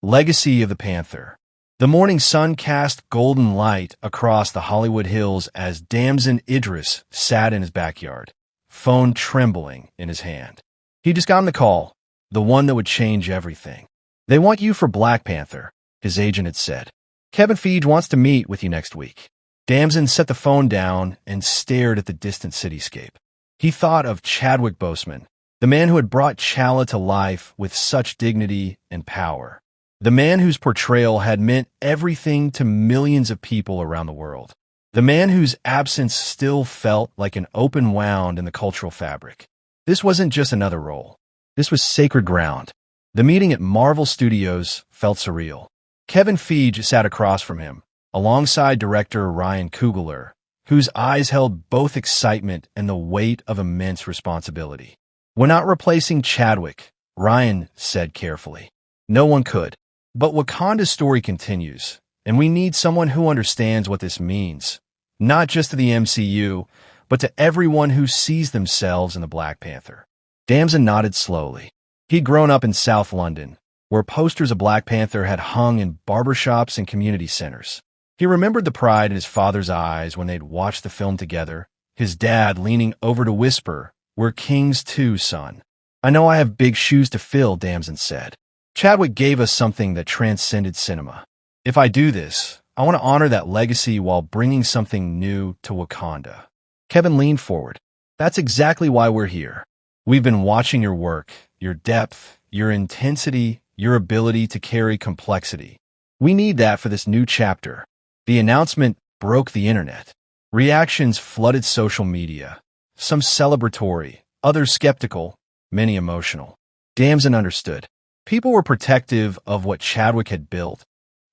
Legacy of the Panther. The morning sun cast golden light across the Hollywood Hills as Damson Idris sat in his backyard, phone trembling in his hand. He just gotten the call, the one that would change everything. "They want you for Black Panther," his agent had said. "Kevin Feige wants to meet with you next week." Damson set the phone down and stared at the distant cityscape. He thought of Chadwick Boseman, the man who had brought T'Challa to life with such dignity and power. The man whose portrayal had meant everything to millions of people around the world. The man whose absence still felt like an open wound in the cultural fabric. This wasn't just another role. This was sacred ground. The meeting at Marvel Studios felt surreal. Kevin Feige sat across from him, alongside director Ryan Coogler, whose eyes held both excitement and the weight of immense responsibility. "We're not replacing Chadwick," Ryan said carefully. "No one could. But Wakanda's story continues, and we need someone who understands what this means, not just to the MCU, but to everyone who sees themselves in the Black Panther." Damson nodded slowly. He'd grown up in South London, where posters of Black Panther had hung in barbershops and community centers. He remembered the pride in his father's eyes when they'd watched the film together, his dad leaning over to whisper, "We're kings too, son." "I know I have big shoes to fill," Damson said. "Chadwick gave us something that transcended cinema. If I do this, I want to honor that legacy while bringing something new to Wakanda." Kevin leaned forward. "That's exactly why we're here. We've been watching your work, your depth, your intensity, your ability to carry complexity. We need that for this new chapter." The announcement broke the internet. Reactions flooded social media, some celebratory, others skeptical, many emotional. Damson understood. People were protective of what Chadwick had built,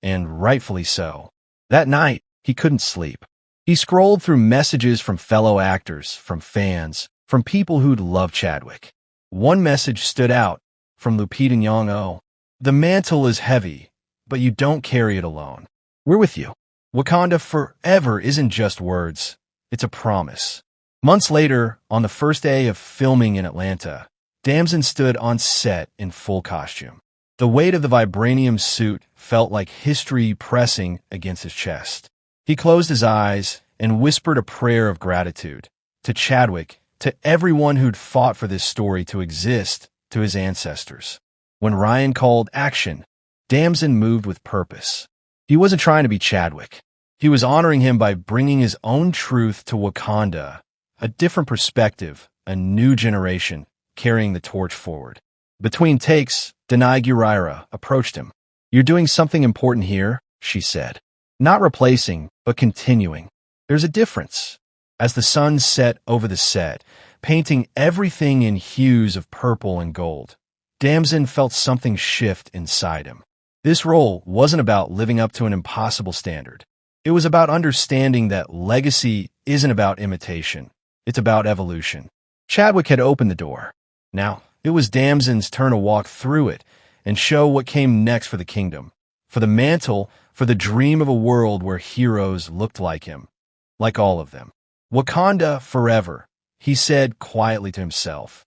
and rightfully so. That night, he couldn't sleep. He scrolled through messages from fellow actors, from fans, from people who'd loved Chadwick. One message stood out from Lupita Nyong'o. "The mantle is heavy, but you don't carry it alone. We're with you. Wakanda forever isn't just words, it's a promise." Months later, on the first day of filming in Atlanta, Damson stood on set in full costume. The weight of the vibranium suit felt like history pressing against his chest. He closed his eyes and whispered a prayer of gratitude to Chadwick, to everyone who'd fought for this story to exist, to his ancestors. When Ryan called action, Damson moved with purpose. He wasn't trying to be Chadwick. He was honoring him by bringing his own truth to Wakanda, a different perspective, a new generation, carrying the torch forward. Between takes, Denai Gurira approached him. "You're doing something important here," she said. "Not replacing, but continuing. There's a difference." As the sun set over the set, painting everything in hues of purple and gold, Damson felt something shift inside him. This role wasn't about living up to an impossible standard. It was about understanding that legacy isn't about imitation. It's about evolution. Chadwick had opened the door. Now, it was Damson's turn to walk through it and show what came next for the kingdom, for the mantle, for the dream of a world where heroes looked like him, like all of them. "Wakanda forever," he said quietly to himself.